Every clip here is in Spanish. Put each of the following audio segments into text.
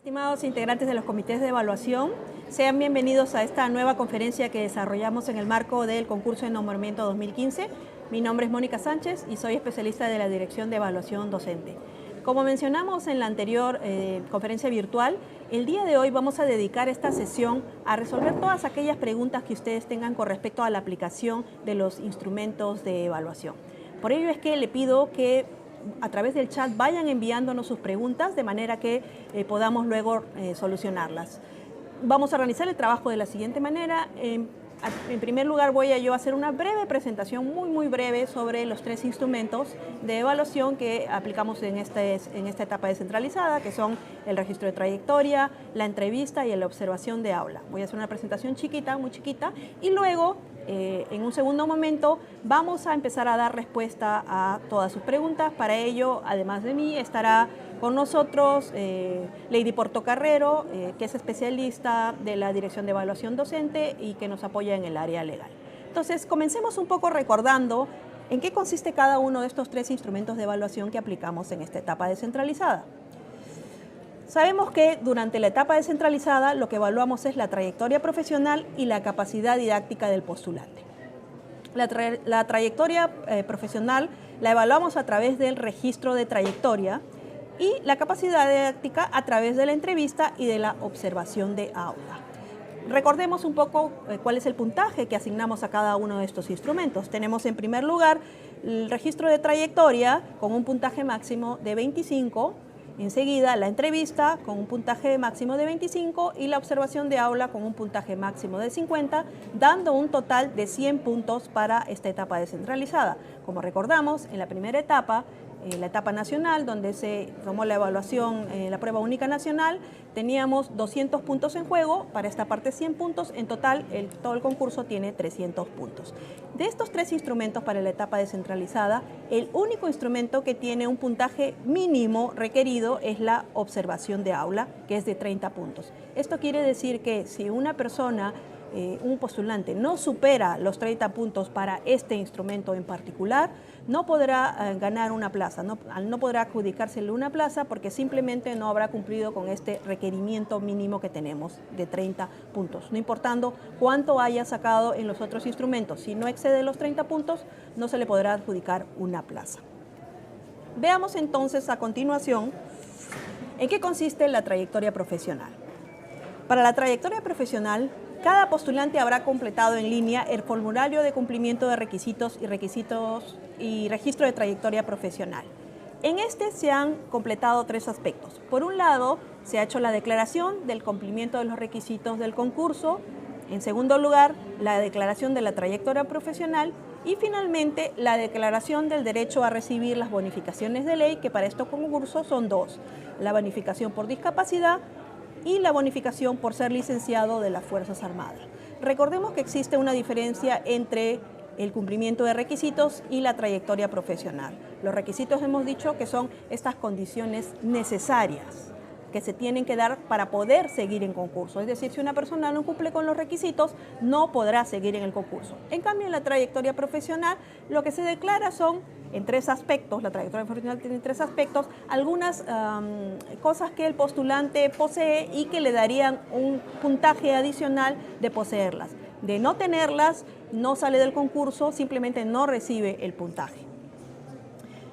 Estimados integrantes de los comités de evaluación, sean bienvenidos a esta nueva conferencia que desarrollamos en el marco del concurso de nombramiento 2015. Mi nombre es Mónica Sánchez y soy especialista de la Dirección de Evaluación Docente. Como mencionamos en la anterior conferencia virtual, el día de hoy vamos a dedicar esta sesión a resolver todas aquellas preguntas que ustedes tengan con respecto a la aplicación de los instrumentos de evaluación. Por ello es que le pido que a través del chat vayan enviándonos sus preguntas de manera que podamos luego solucionarlas. Vamos a organizar el trabajo de la siguiente manera. En primer lugar voy a hacer una breve presentación, muy breve, sobre los tres instrumentos de evaluación que aplicamos en esta etapa descentralizada, que son el registro de trayectoria, la entrevista y la observación de aula. Voy a hacer una presentación chiquita, muy chiquita, y luego en un segundo momento vamos a empezar a dar respuesta a todas sus preguntas. Para ello, además de mí, estará con nosotros Lady Portocarrero, que es especialista de la Dirección de Evaluación Docente y que nos apoya en el área legal. Entonces, comencemos un poco recordando en qué consiste cada uno de estos tres instrumentos de evaluación que aplicamos en esta etapa descentralizada. Sabemos que durante la etapa descentralizada lo que evaluamos es la trayectoria profesional y la capacidad didáctica del postulante. La trayectoria profesional la evaluamos a través del registro de trayectoria y la capacidad didáctica a través de la entrevista y de la observación de aula. Recordemos un poco cuál es el puntaje que asignamos a cada uno de estos instrumentos. Tenemos en primer lugar el registro de trayectoria con un puntaje máximo de 25, enseguida la entrevista con un puntaje máximo de 25 y la observación de aula con un puntaje máximo de 50, dando un total de 100 puntos para esta etapa descentralizada. Como recordamos, en la primera etapa, la etapa nacional, donde se tomó la evaluación, la prueba única nacional, teníamos 200 puntos en juego, para esta parte 100 puntos, en total todo el concurso tiene 300 puntos. De estos tres instrumentos para la etapa descentralizada, el único instrumento que tiene un puntaje mínimo requerido es la observación de aula, que es de 30 puntos. Esto quiere decir que si una persona, un postulante, no supera los 30 puntos para este instrumento en particular, no podrá ganar una plaza, no podrá adjudicársele una plaza porque simplemente no habrá cumplido con este requerimiento mínimo que tenemos de 30 puntos. No importando cuánto haya sacado en los otros instrumentos, si no excede los 30 puntos, no se le podrá adjudicar una plaza. Veamos entonces a continuación en qué consiste la trayectoria profesional. Para la trayectoria profesional, cada postulante habrá completado en línea el formulario de cumplimiento de requisitos y registro de trayectoria profesional. En este se han completado tres aspectos. Por un lado, se ha hecho la declaración del cumplimiento de los requisitos del concurso. En segundo lugar, la declaración de la trayectoria profesional. Y finalmente, la declaración del derecho a recibir las bonificaciones de ley, que para estos concursos son dos: la bonificación por discapacidad y la bonificación por ser licenciado de las Fuerzas Armadas. Recordemos que existe una diferencia entre el cumplimiento de requisitos y la trayectoria profesional. Los requisitos hemos dicho que son estas condiciones necesarias que se tienen que dar para poder seguir en concurso. Es decir, si una persona no cumple con los requisitos, no podrá seguir en el concurso. En cambio, en la trayectoria profesional, lo que se declara son, en tres aspectos, la trayectoria profesional tiene tres aspectos, algunas cosas que el postulante posee y que le darían un puntaje adicional de poseerlas. De no tenerlas, no sale del concurso, simplemente no recibe el puntaje.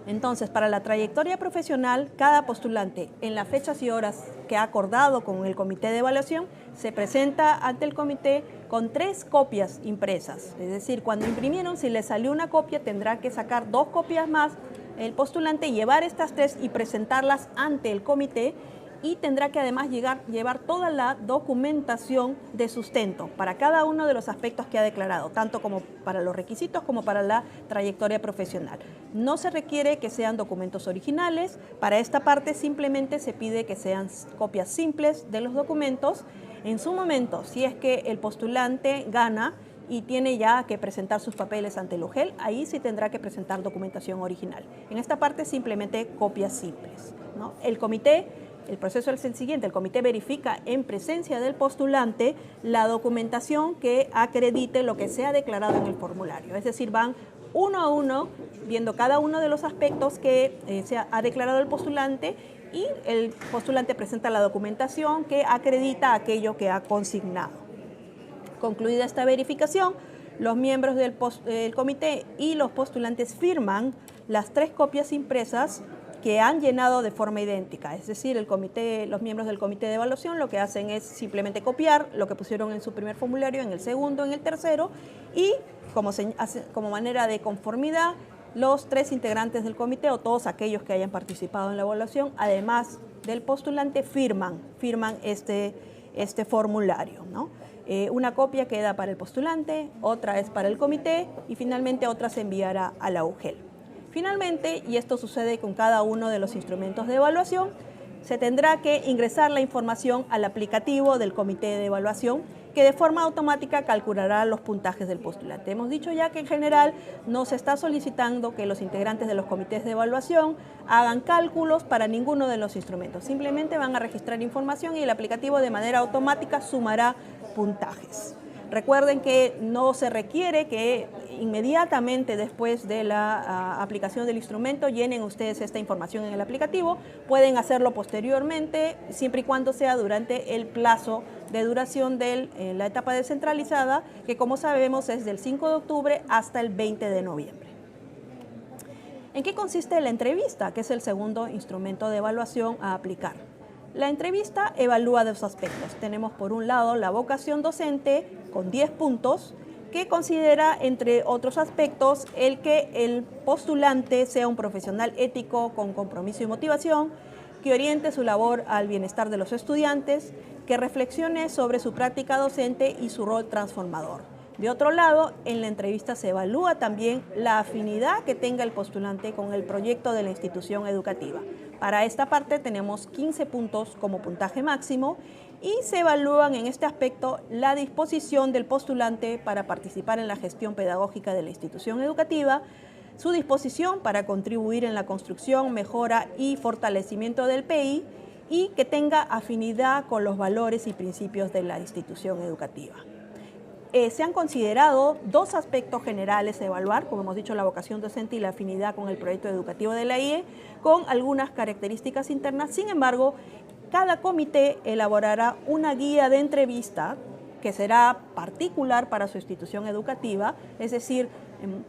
Entonces, para la trayectoria profesional, cada postulante, en las fechas y horas que ha acordado con el comité de evaluación, se presenta ante el comité con 3 copias impresas. Es decir, cuando imprimieron, si le salió una copia, tendrá que sacar 2 copias más el postulante, llevar estas 3 y presentarlas ante el comité, y tendrá que además llevar toda la documentación de sustento para cada uno de los aspectos que ha declarado, tanto como para los requisitos como para la trayectoria profesional. No se requiere que sean documentos originales. Para esta parte simplemente se pide que sean copias simples de los documentos. En su momento, si es que el postulante gana y tiene ya que presentar sus papeles ante el UGEL, ahí sí tendrá que presentar documentación original. En esta parte simplemente copias simples, ¿no? El proceso es el siguiente: el comité verifica en presencia del postulante la documentación que acredite lo que se ha declarado en el formulario. Es decir, van uno a uno viendo cada uno de los aspectos que se ha declarado el postulante y el postulante presenta la documentación que acredita aquello que ha consignado. Concluida esta verificación, los miembros del comité y los postulantes firman las 3 copias impresas que han llenado de forma idéntica. Es decir, los miembros del comité de evaluación lo que hacen es simplemente copiar lo que pusieron en su primer formulario, en el segundo, en el tercero, y como manera de conformidad, los 3 integrantes del comité o todos aquellos que hayan participado en la evaluación, además del postulante, firman este formulario, ¿no? Una copia queda para el postulante, otra es para el comité y finalmente otra se enviará a la UGEL. Finalmente, y esto sucede con cada uno de los instrumentos de evaluación, se tendrá que ingresar la información al aplicativo del comité de evaluación que de forma automática calculará los puntajes del postulante. Hemos dicho ya que en general no se está solicitando que los integrantes de los comités de evaluación hagan cálculos para ninguno de los instrumentos. Simplemente van a registrar información y el aplicativo de manera automática sumará puntajes. Recuerden que no se requiere que inmediatamente después de la aplicación del instrumento llenen ustedes esta información en el aplicativo. Pueden hacerlo posteriormente, siempre y cuando sea durante el plazo de duración de la etapa descentralizada, que como sabemos es del 5 de octubre hasta el 20 de noviembre. ¿En qué consiste la entrevista, que es el segundo instrumento de evaluación a aplicar? La entrevista evalúa 2 aspectos. Tenemos por un lado la vocación docente con 10 puntos, que considera, entre otros aspectos, el que el postulante sea un profesional ético con compromiso y motivación, que oriente su labor al bienestar de los estudiantes, que reflexione sobre su práctica docente y su rol transformador. De otro lado, en la entrevista se evalúa también la afinidad que tenga el postulante con el proyecto de la institución educativa. Para esta parte tenemos 15 puntos como puntaje máximo y se evalúan en este aspecto la disposición del postulante para participar en la gestión pedagógica de la institución educativa, su disposición para contribuir en la construcción, mejora y fortalecimiento del PI y que tenga afinidad con los valores y principios de la institución educativa. Se han considerado 2 aspectos generales a evaluar, como hemos dicho, la vocación docente y la afinidad con el proyecto educativo de la IE, con algunas características internas. Sin embargo, cada comité elaborará una guía de entrevista que será particular para su institución educativa, es decir,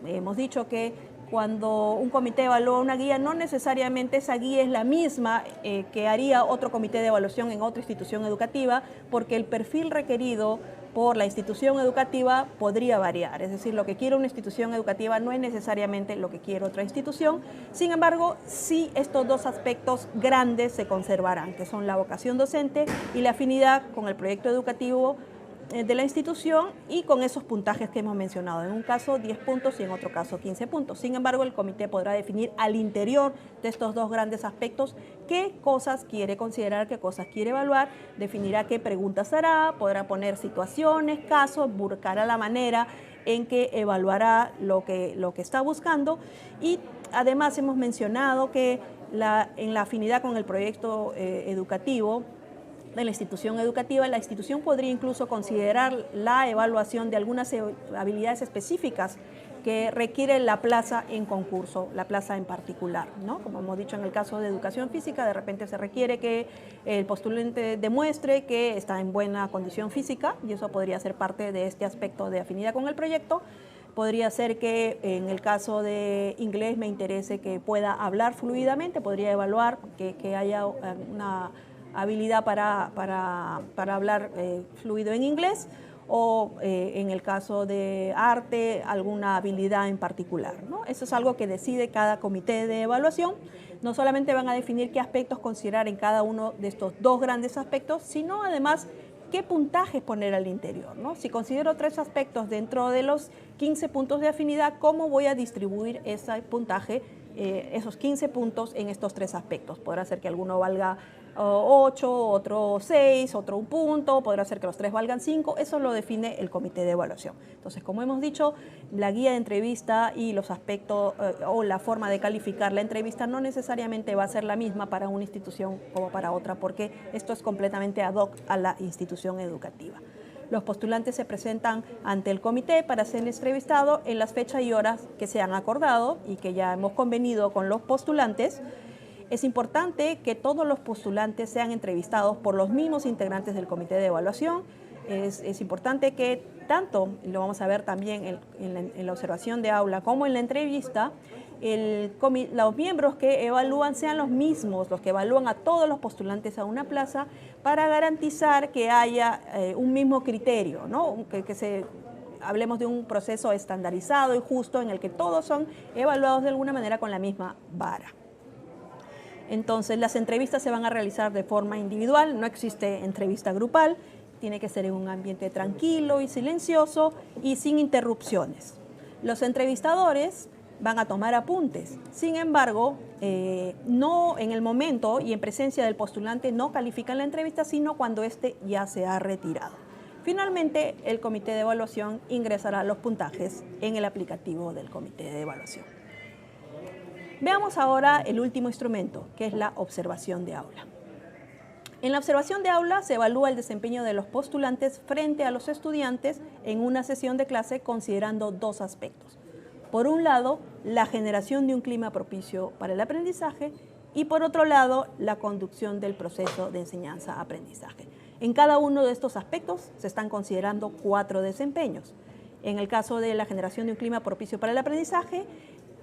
hemos dicho que cuando un comité evalúa una guía, no necesariamente esa guía es la misma que haría otro comité de evaluación en otra institución educativa, porque el perfil requerido por la institución educativa podría variar. Es decir, lo que quiere una institución educativa no es necesariamente lo que quiere otra institución. Sin embargo, sí estos 2 aspectos grandes se conservarán, que son la vocación docente y la afinidad con el proyecto educativo de la institución y con esos puntajes que hemos mencionado, en un caso 10 puntos y en otro caso 15 puntos. Sin embargo, el comité podrá definir al interior de estos 2 grandes aspectos qué cosas quiere considerar, qué cosas quiere evaluar, definirá qué preguntas hará, podrá poner situaciones, casos, buscará la manera en que evaluará lo que está buscando y además hemos mencionado que en la afinidad con el proyecto educativo de la institución educativa, la institución podría incluso considerar la evaluación de algunas habilidades específicas que requiere la plaza en concurso, la plaza en particular, ¿no? Como hemos dicho en el caso de educación física, de repente se requiere que el postulante demuestre que está en buena condición física y eso podría ser parte de este aspecto de afinidad con el proyecto. Podría ser que en el caso de inglés me interese que pueda hablar fluidamente, podría evaluar que haya una habilidad para hablar fluido en inglés o en el caso de arte, alguna habilidad en particular, ¿no? Eso es algo que decide cada comité de evaluación. No solamente van a definir qué aspectos considerar en cada uno de estos 2 grandes aspectos, sino además qué puntajes poner al interior, ¿no? Si considero 3 aspectos dentro de los 15 puntos de afinidad, ¿cómo voy a distribuir ese puntaje, esos 15 puntos en estos 3 aspectos? Podrá ser que alguno valga 8, otro 6, otro 1 punto, podrá ser que los 3 valgan 5, eso lo define el comité de evaluación. Entonces, como hemos dicho, la guía de entrevista y los aspectos o la forma de calificar la entrevista no necesariamente va a ser la misma para una institución como para otra, porque esto es completamente ad hoc a la institución educativa. Los postulantes se presentan ante el comité para ser entrevistados en las fechas y horas que se han acordado y que ya hemos convenido con los postulantes. Es importante que todos los postulantes sean entrevistados por los mismos integrantes del comité de evaluación. Es importante que tanto, lo vamos a ver también en la observación de aula como en la entrevista, los miembros que evalúan sean los mismos, los que evalúan a todos los postulantes a una plaza, para garantizar que haya un mismo criterio, ¿no? Hablemos de un proceso estandarizado y justo en el que todos son evaluados de alguna manera con la misma vara. Entonces, las entrevistas se van a realizar de forma individual, no existe entrevista grupal, tiene que ser en un ambiente tranquilo y silencioso y sin interrupciones. Los entrevistadores van a tomar apuntes, sin embargo, no en el momento y en presencia del postulante no califican la entrevista, sino cuando éste ya se ha retirado. Finalmente, el comité de evaluación ingresará los puntajes en el aplicativo del comité de evaluación. Veamos ahora el último instrumento, que es la observación de aula. En la observación de aula se evalúa el desempeño de los postulantes frente a los estudiantes en una sesión de clase considerando dos aspectos. Por un lado, la generación de un clima propicio para el aprendizaje y por otro lado, la conducción del proceso de enseñanza-aprendizaje. En cada uno de estos aspectos se están considerando 4 desempeños. En el caso de la generación de un clima propicio para el aprendizaje,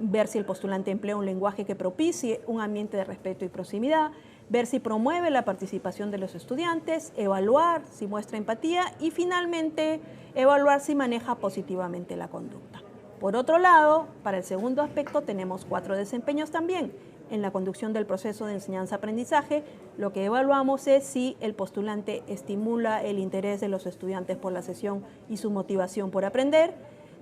ver si el postulante emplea un lenguaje que propicie un ambiente de respeto y proximidad, ver si promueve la participación de los estudiantes, evaluar si muestra empatía y finalmente evaluar si maneja positivamente la conducta. Por otro lado, para el segundo aspecto tenemos 4 desempeños también. En la conducción del proceso de enseñanza-aprendizaje, lo que evaluamos es si el postulante estimula el interés de los estudiantes por la sesión y su motivación por aprender,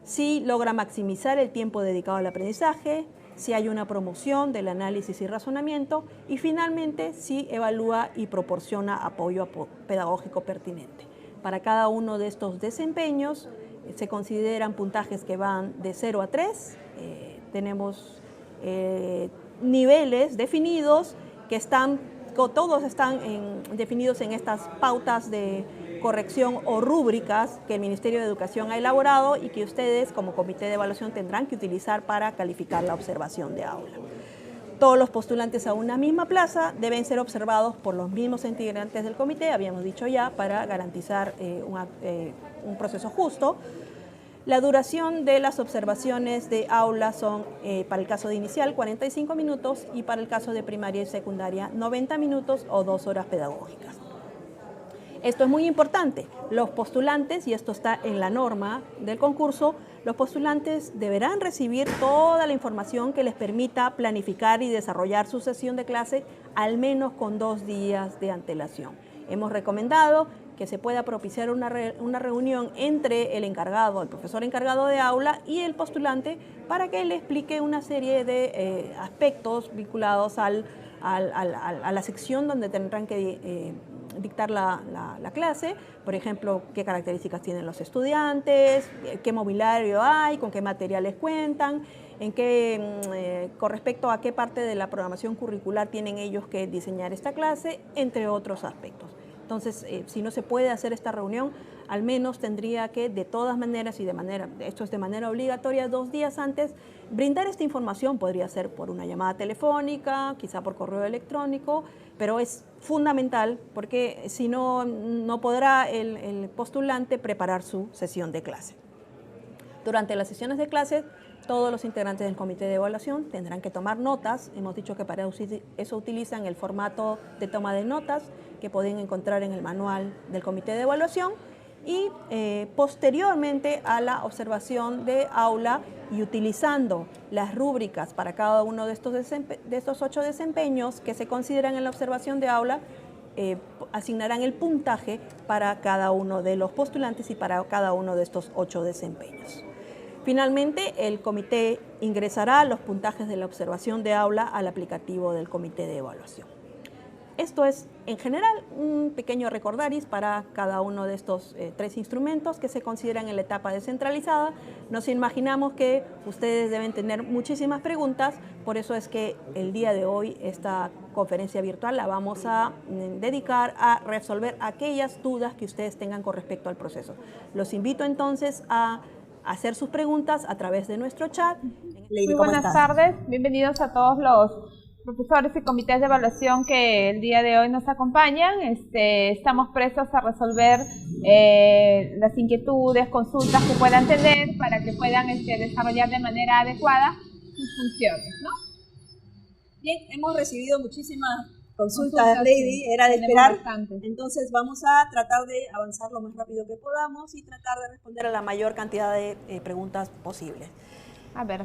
si logra maximizar el tiempo dedicado al aprendizaje, si hay una promoción del análisis y razonamiento y finalmente si evalúa y proporciona apoyo pedagógico pertinente. Para cada uno de estos desempeños se consideran puntajes que van de 0 a 3. Tenemos niveles definidos que todos están definidos en estas pautas de corrección o rúbricas que el Ministerio de Educación ha elaborado y que ustedes como comité de evaluación tendrán que utilizar para calificar la observación de aula. Todos los postulantes a una misma plaza deben ser observados por los mismos integrantes del comité, habíamos dicho ya, para garantizar un proceso justo. La duración de las observaciones de aula son, para el caso de inicial, 45 minutos y para el caso de primaria y secundaria, 90 minutos o 2 horas pedagógicas. Esto es muy importante. Los postulantes, y esto está en la norma del concurso, los postulantes deberán recibir toda la información que les permita planificar y desarrollar su sesión de clase al menos con 2 días de antelación. Hemos recomendado que se pueda propiciar una reunión entre el profesor encargado de aula y el postulante para que le explique una serie de aspectos vinculados a la sección donde tendrán que dictar la clase, por ejemplo, qué características tienen los estudiantes, qué mobiliario hay, con qué materiales cuentan, con respecto a qué parte de la programación curricular tienen ellos que diseñar esta clase, entre otros aspectos. Entonces, si no se puede hacer esta reunión, al menos tendría que, de todas maneras, esto es de manera obligatoria, 2 días antes, brindar esta información. Podría ser por una llamada telefónica, quizá por correo electrónico, pero es fundamental porque si no, no podrá el postulante preparar su sesión de clase. Durante las sesiones de clase, todos los integrantes del comité de evaluación tendrán que tomar notas. Hemos dicho que para eso utilizan el formato de toma de notas que pueden encontrar en el manual del comité de evaluación y posteriormente a la observación de aula y utilizando las rúbricas para cada uno de estos 8 desempeños que se consideran en la observación de aula, asignarán el puntaje para cada uno de los postulantes y para cada uno de estos 8 desempeños. Finalmente, el comité ingresará los puntajes de la observación de aula al aplicativo del comité de evaluación. Esto es, en general, un pequeño recordaris para cada uno de estos 3 instrumentos que se consideran en la etapa descentralizada. Nos imaginamos que ustedes deben tener muchísimas preguntas, por eso es que el día de hoy esta conferencia virtual la vamos a dedicar a resolver aquellas dudas que ustedes tengan con respecto al proceso. Los invito entonces a hacer sus preguntas a través de nuestro chat. Muy buenas tardes, bienvenidos a todos Profesores y comités de evaluación que el día de hoy nos acompañan, estamos prestos a resolver las inquietudes, consultas que puedan tener para que puedan desarrollar de manera adecuada sus funciones, ¿no? Bien, hemos recibido muchísimas consultas, Lady, sí, era de esperar. Bastante. Entonces vamos a tratar de avanzar lo más rápido que podamos y tratar de responder a la mayor cantidad de preguntas posibles. A ver,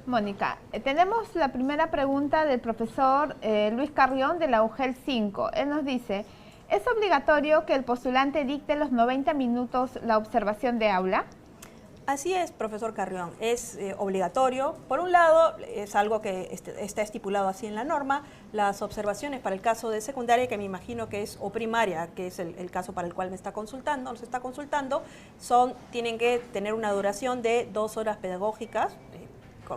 Mónica, tenemos la primera pregunta del profesor Luis Carrión de la UGEL 5. Él nos dice, ¿es obligatorio que el postulante dicte los 90 minutos la observación de aula? Así es, profesor Carrión, es obligatorio. Por un lado, es algo que está estipulado así en la norma, las observaciones para el caso de secundaria, que me imagino que es, o primaria, que es el caso para el cual nos está consultando, tienen que tener una duración de 2 horas pedagógicas,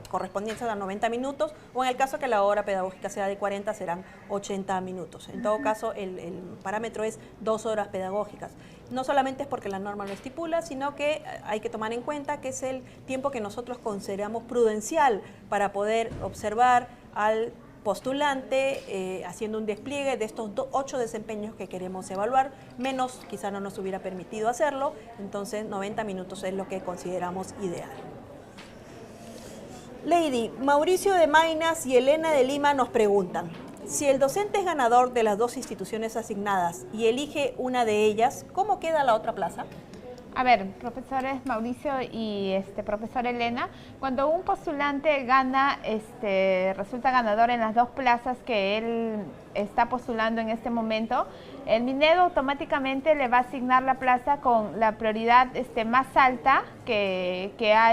correspondientes a 90 minutos, o en el caso que la hora pedagógica sea de 40, serán 80 minutos. En todo caso, el parámetro es 2 horas pedagógicas. No solamente es porque la norma lo estipula, sino que hay que tomar en cuenta que es el tiempo que nosotros consideramos prudencial para poder observar al postulante haciendo un despliegue de estos 8 desempeños que queremos evaluar, menos quizá no nos hubiera permitido hacerlo, entonces 90 minutos es lo que consideramos ideal. Lady, Mauricio de Maynas y Elena de Lima nos preguntan, si el docente es ganador de las 2 instituciones asignadas y elige una de ellas, ¿cómo queda la otra plaza? A ver, profesores Mauricio y profesor Elena, cuando un postulante gana, resulta ganador en las 2 plazas que él está postulando en este momento, el Minedo automáticamente le va a asignar la plaza con la prioridad más alta que ha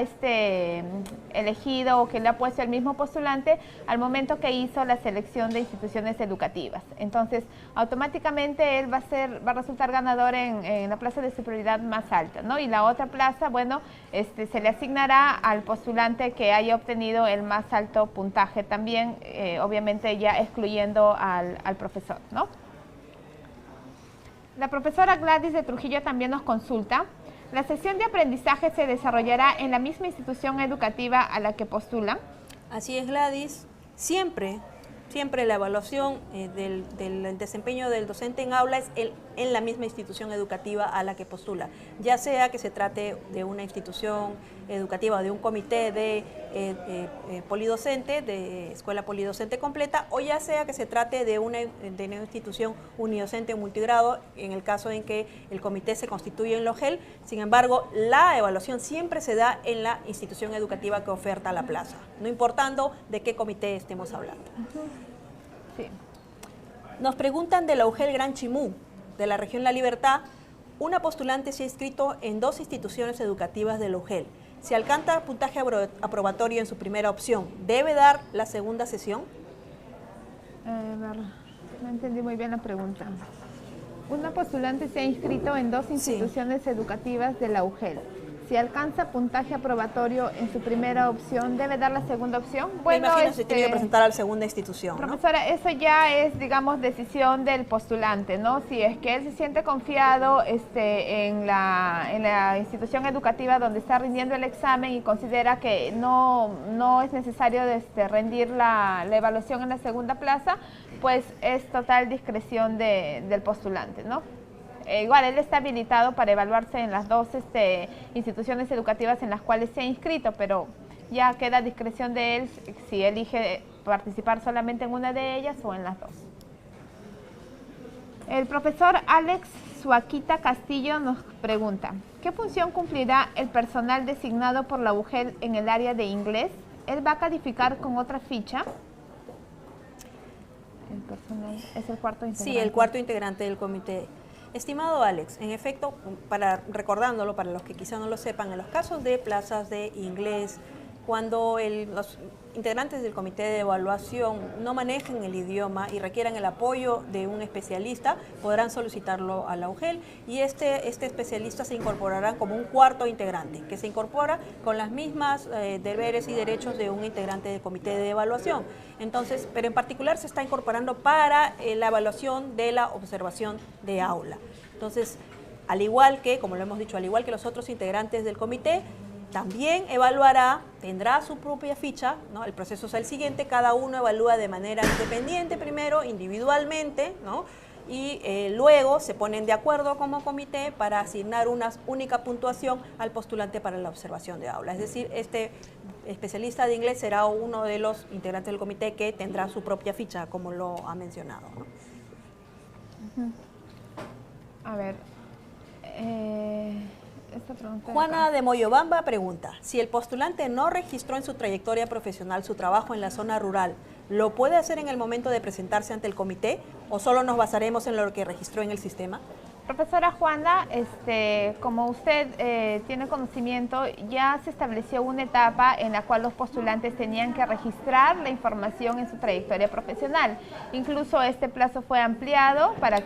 elegido o que le ha puesto el mismo postulante al momento que hizo la selección de instituciones educativas. Entonces, automáticamente él va a resultar ganador en la plaza de su prioridad más alta, ¿no? Y la otra plaza, bueno, se le asignará al postulante que haya obtenido el más alto puntaje también, obviamente ya excluyendo al profesor, ¿no? La profesora Gladys de Trujillo también nos consulta. ¿La sesión de aprendizaje se desarrollará en la misma institución educativa a la que postulan? Así es, Gladys. Siempre la evaluación del desempeño del docente en aula es en la misma institución educativa a la que postula, ya sea que se trate de una institución educativa, de un comité de polidocente, de escuela polidocente completa, o ya sea que se trate de una institución unidocente o multigrado, en el caso en que el comité se constituye en la UGEL. Sin embargo, la evaluación siempre se da en la institución educativa que oferta la plaza, no importando de qué comité estemos hablando. Sí. Nos preguntan de la UGEL Gran Chimú, de la región La Libertad. Una postulante se ha inscrito en 2 instituciones educativas de la UGEL. Si alcanza puntaje aprobatorio en su primera opción, ¿debe dar la segunda sesión? No entendí muy bien la pregunta. Una postulante se ha inscrito en 2 instituciones educativas de la UGEL. Si alcanza puntaje aprobatorio en su primera opción, ¿debe dar la segunda opción? Bueno, me imagino que se tiene que presentar a la segunda institución, profesora, ¿no? Eso ya es, digamos, decisión del postulante, ¿no? Si es que él se siente confiado en la institución educativa donde está rindiendo el examen y considera que no es necesario rendir la evaluación en la segunda plaza, pues es total discreción del postulante, ¿no? Igual, él está habilitado para evaluarse en las 2 instituciones educativas en las cuales se ha inscrito, pero ya queda a discreción de él si elige participar solamente en una de ellas o en las 2. El profesor Alex Suaquita Castillo nos pregunta, ¿qué función cumplirá el personal designado por la UGEL en el área de inglés? ¿Él va a calificar con otra ficha? El personal es el cuarto integrante. Sí, el cuarto integrante del comité. Estimado Alex, en efecto, recordándolo para los que quizá no lo sepan, en los casos de plazas de inglés, cuando los integrantes del comité de evaluación no manejen el idioma y requieran el apoyo de un especialista, podrán solicitarlo a la UGEL y este especialista se incorporará como un cuarto integrante, que se incorpora con las mismas deberes y derechos de un integrante del comité de evaluación. Entonces, pero en particular se está incorporando para la evaluación de la observación de aula. Entonces, al igual que, como lo hemos dicho, al igual que los otros integrantes del comité, también evaluará, tendrá su propia ficha, ¿no? El proceso es el siguiente, cada uno evalúa de manera independiente primero, individualmente, ¿no? Y luego se ponen de acuerdo como comité para asignar una única puntuación al postulante para la observación de aula. Es decir, este especialista de inglés será uno de los integrantes del comité que tendrá su propia ficha, como lo ha mencionado, ¿no? A ver, esta pregunta Juana de Moyobamba pregunta, si el postulante no registró en su trayectoria profesional su trabajo en la zona rural, ¿lo puede hacer en el momento de presentarse ante el comité o solo nos basaremos en lo que registró en el sistema? Profesora Juana, como usted tiene conocimiento, ya se estableció una etapa en la cual los postulantes tenían que registrar la información en su trayectoria profesional. Incluso este plazo fue ampliado para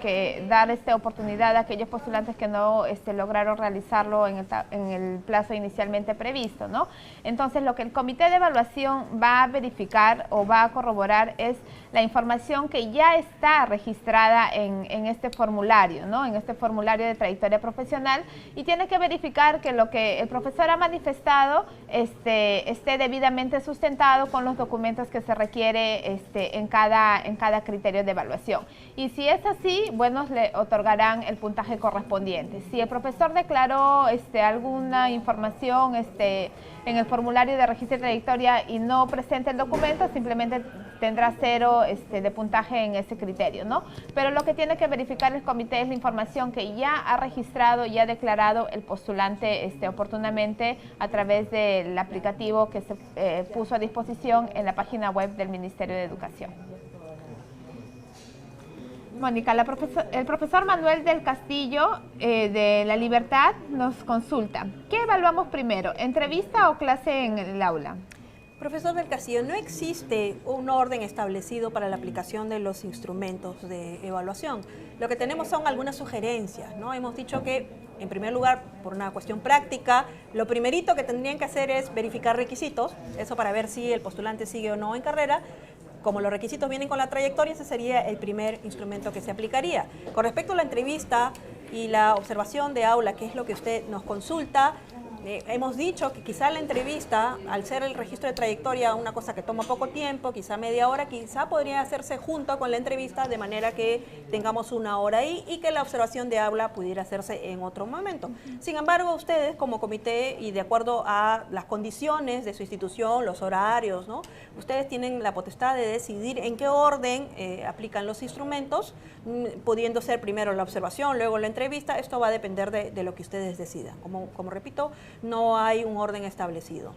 dar oportunidad a aquellos postulantes que no lograron realizarlo en el plazo inicialmente previsto, ¿no? Entonces, lo que el comité de evaluación va a verificar o va a corroborar es la información que ya está registrada en este formulario, ¿no? En este formulario de trayectoria profesional, y tiene que verificar que lo que el profesor ha manifestado esté debidamente sustentado con los documentos que se requiere en cada criterio de evaluación. Y si es así, bueno, le otorgarán el puntaje correspondiente. Si el profesor declaró alguna información en el formulario de registro de trayectoria y no presenta el documento, simplemente tendrá 0 de puntaje en ese criterio, ¿no? Pero lo que tiene que verificar el comité es la información que ya ha registrado y ha declarado el postulante oportunamente a través del aplicativo que se puso a disposición en la página web del Ministerio de Educación. Mónica, el profesor Manuel del Castillo de La Libertad nos consulta, ¿qué evaluamos primero, entrevista o clase en el aula? Profesor del Castillo, no existe un orden establecido para la aplicación de los instrumentos de evaluación. Lo que tenemos son algunas sugerencias, ¿no? Hemos dicho que, en primer lugar, por una cuestión práctica, lo primerito que tendrían que hacer es verificar requisitos, eso para ver si el postulante sigue o no en carrera. Como los requisitos vienen con la trayectoria, ese sería el primer instrumento que se aplicaría. Con respecto a la entrevista y la observación de aula, que es lo que usted nos consulta, hemos dicho que quizá la entrevista, al ser el registro de trayectoria una cosa que toma poco tiempo, quizá media hora, quizá podría hacerse junto con la entrevista de manera que tengamos una hora ahí y que la observación de aula pudiera hacerse en otro momento. Sin embargo, ustedes como comité y de acuerdo a las condiciones de su institución, los horarios, ¿no? Ustedes tienen la potestad de decidir en qué orden aplican los instrumentos, pudiendo ser primero la observación, luego la entrevista. Esto va a depender de lo que ustedes decidan. Como repito, no hay un orden establecido.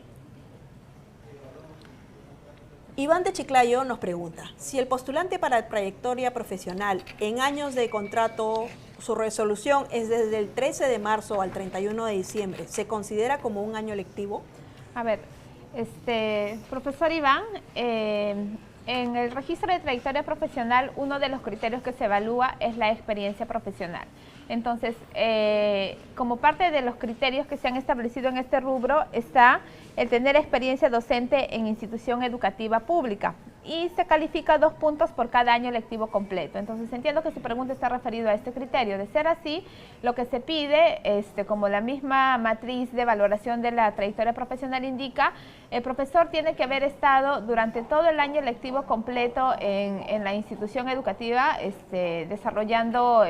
Iván de Chiclayo nos pregunta, si el postulante para trayectoria profesional en años de contrato, su resolución es desde el 13 de marzo al 31 de diciembre, ¿se considera como un año lectivo? A ver, profesor Iván, en el registro de trayectoria profesional, uno de los criterios que se evalúa es la experiencia profesional. Entonces, como parte de los criterios que se han establecido en este rubro está el tener experiencia docente en institución educativa pública y se califica 2 puntos por cada año lectivo completo. Entonces, entiendo que su pregunta está referido a este criterio. De ser así, lo que se pide, como la misma matriz de valoración de la trayectoria profesional indica, el profesor tiene que haber estado durante todo el año lectivo completo en la institución educativa, desarrollando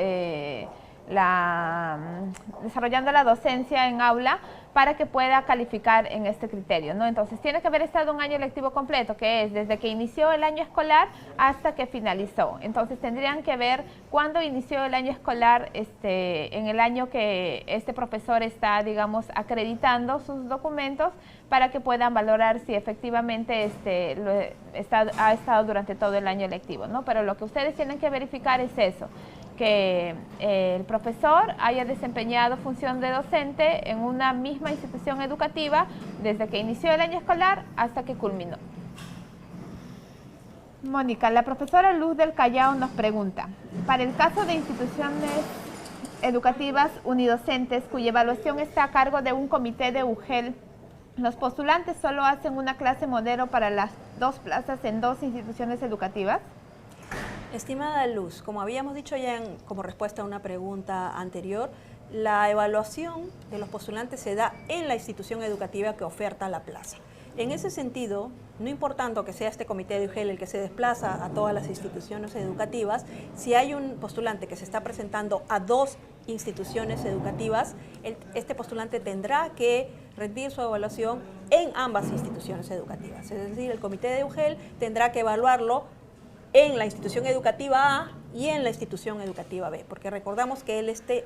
la docencia en aula para que pueda calificar en este criterio, ¿no? Entonces, tiene que haber estado un año lectivo completo, que es desde que inició el año escolar hasta que finalizó. Entonces, tendrían que ver cuándo inició el año escolar, en el año que este profesor está, digamos, acreditando sus documentos para que puedan valorar si efectivamente ha estado durante todo el año lectivo, ¿no? Pero lo que ustedes tienen que verificar es eso, que el profesor haya desempeñado función de docente en una misma institución educativa desde que inició el año escolar hasta que culminó. Mónica, la profesora Luz del Callao nos pregunta, para el caso de instituciones educativas unidocentes cuya evaluación está a cargo de un comité de UGEL, ¿los postulantes solo hacen una clase modelo para las 2 plazas en 2 instituciones educativas? Estimada Luz, como habíamos dicho ya como respuesta a una pregunta anterior, La evaluación de los postulantes se da en la institución educativa que oferta la plaza. En ese sentido, no importando que sea este comité de UGEL el que se desplaza a todas las instituciones educativas, si hay un postulante que se está presentando a 2 instituciones educativas, este postulante tendrá que rendir su evaluación en ambas instituciones educativas. Es decir, el comité de UGEL tendrá que evaluarlo en la institución educativa A y en la institución educativa B, porque recordemos que este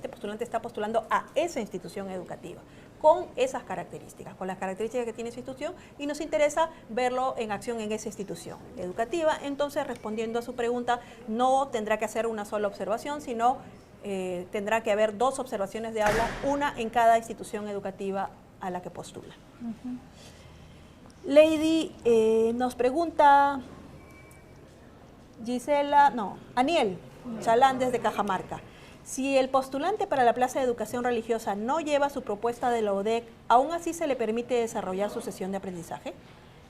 postulante está postulando a esa institución educativa, con esas características, con las características que tiene esa institución, y nos interesa verlo en acción en esa institución educativa. Entonces, respondiendo a su pregunta, no tendrá que hacer una sola observación, sino tendrá que haber 2 observaciones de aula, una en cada institución educativa a la que postula. Lady nos pregunta... Aniel Chalán desde Cajamarca. Si el postulante para la plaza de educación religiosa no lleva su propuesta de la UDEC, ¿aún así se le permite desarrollar su sesión de aprendizaje?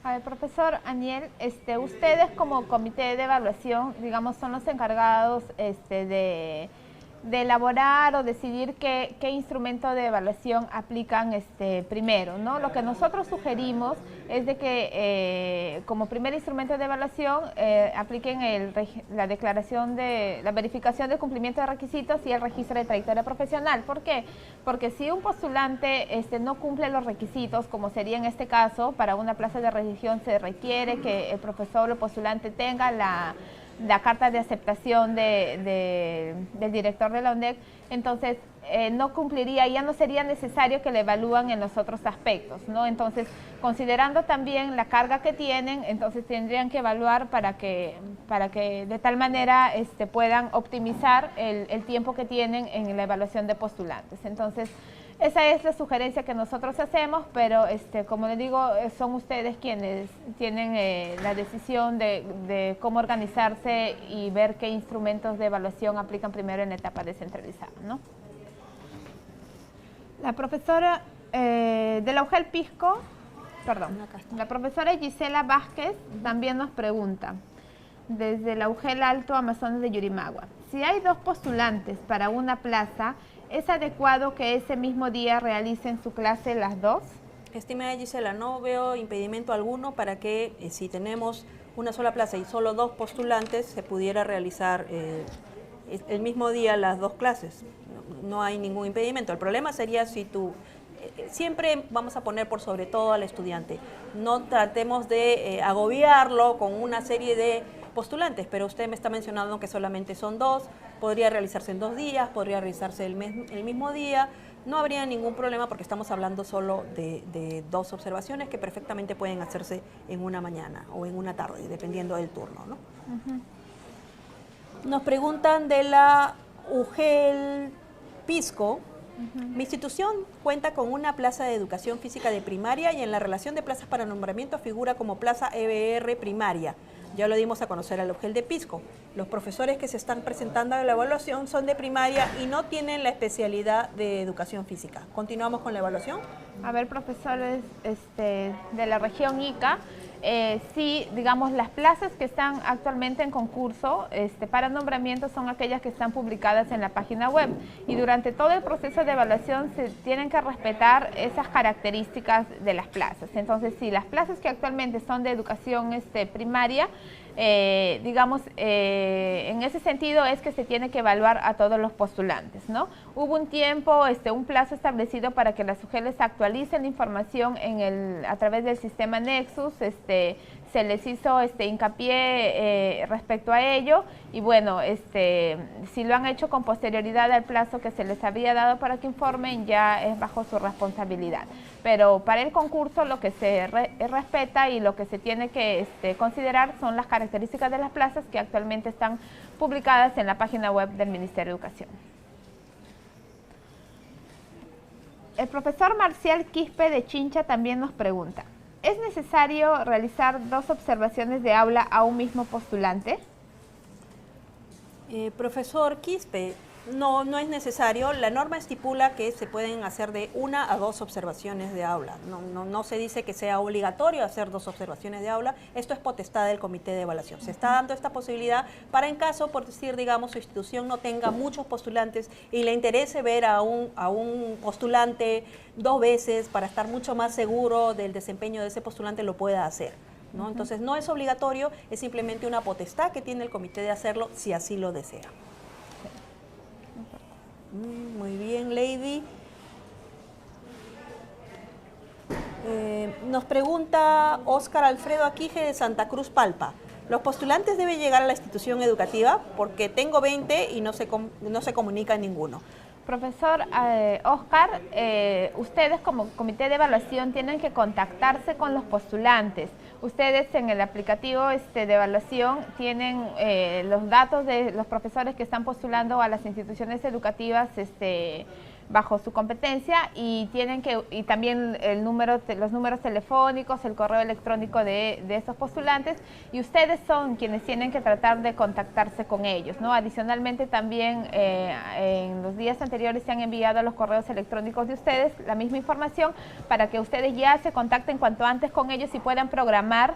A ver, profesor Aniel, ustedes como comité de evaluación, digamos, son los encargados de elaborar o decidir qué instrumento de evaluación aplican primero, ¿no? Lo que nosotros sugerimos es de que como primer instrumento de evaluación apliquen la declaración de la verificación de cumplimiento de requisitos y el registro de trayectoria profesional. ¿Por qué? Porque si un postulante no cumple los requisitos, como sería en este caso, para una plaza de religión se requiere que el profesor o postulante tenga la carta de aceptación del director de la UNDEC, entonces no cumpliría, ya no sería necesario que le evalúen en los otros aspectos, ¿no? Entonces, considerando también la carga que tienen, entonces tendrían que evaluar para que de tal manera puedan optimizar el tiempo que tienen en la evaluación de postulantes. Entonces, esa es la sugerencia que nosotros hacemos, pero como les digo, son ustedes quienes tienen la decisión de cómo organizarse y ver qué instrumentos de evaluación aplican primero en la etapa descentralizada, ¿no? La profesora de la UGEL Pisco, la profesora Gisela Vázquez también nos pregunta, desde la UGEL Alto Amazonas de Yurimagua, si hay 2 postulantes para una plaza, ¿es adecuado que ese mismo día realicen su clase las 2? Estimada Gisela, no veo impedimento alguno para que si tenemos una sola plaza y solo 2 postulantes, se pudiera realizar el mismo día las 2 clases. No hay ningún impedimento. El problema sería si siempre vamos a poner por sobre todo al estudiante. No tratemos de agobiarlo con una serie de postulantes, pero usted me está mencionando que solamente son 2, podría realizarse en 2 días, podría realizarse el mismo día, no habría ningún problema porque estamos hablando solo de 2 observaciones que perfectamente pueden hacerse en una mañana o en una tarde, dependiendo del turno, ¿no? Nos preguntan de la UGEL Pisco. Mi institución cuenta con una plaza de educación física de primaria y en la relación de plazas para nombramiento figura como plaza EBR primaria. Ya lo dimos a conocer al UGEL de Pisco. Los profesores que se están presentando a la evaluación son de primaria y no tienen la especialidad de educación física. ¿Continuamos con la evaluación? A ver, profesores de la región Ica, sí, digamos, las plazas que están actualmente en concurso para nombramiento son aquellas que están publicadas en la página web y durante todo el proceso de evaluación se tienen que respetar esas características de las plazas. Entonces, si las plazas que actualmente son de educación primaria, digamos, en ese sentido es que se tiene que evaluar a todos los postulantes, ¿no? Hubo un tiempo, un plazo establecido para que las UGELes actualicen la información a través del sistema Nexus, se les hizo hincapié respecto a ello y bueno, si lo han hecho con posterioridad al plazo que se les había dado para que informen, ya es bajo su responsabilidad. Pero para el concurso lo que se respeta y lo que se tiene que considerar son las características de las plazas que actualmente están publicadas en la página web del Ministerio de Educación. El profesor Marcial Quispe de Chincha también nos pregunta, ¿es necesario realizar 2 observaciones de aula a un mismo postulante? Profesor Quispe, No, no es necesario. La norma estipula que se pueden hacer de 1 a 2 observaciones de aula. No se dice que sea obligatorio hacer 2 observaciones de aula. Esto es potestad del comité de evaluación. Se está dando esta posibilidad para en caso, por decir, digamos, su institución no tenga muchos postulantes y le interese ver a un postulante 2 veces para estar mucho más seguro del desempeño de ese postulante, lo pueda hacer, ¿no? Entonces no es obligatorio, es simplemente una potestad que tiene el comité de hacerlo si así lo desea. Muy bien, Lady. Nos pregunta Óscar Alfredo Aquije de Santa Cruz Palpa. ¿Los postulantes deben llegar a la institución educativa? Porque tengo 20 y no se comunica ninguno. Profesor Óscar, ustedes como comité de evaluación tienen que contactarse con los postulantes. Ustedes en el aplicativo de evaluación tienen los datos de los profesores que están postulando a las instituciones educativas bajo su competencia y también los números telefónicos, el correo electrónico de estos postulantes, y ustedes son quienes tienen que tratar de contactarse con ellos, ¿no? Adicionalmente también en los días anteriores se han enviado a los correos electrónicos de ustedes la misma información para que ustedes ya se contacten cuanto antes con ellos y puedan programar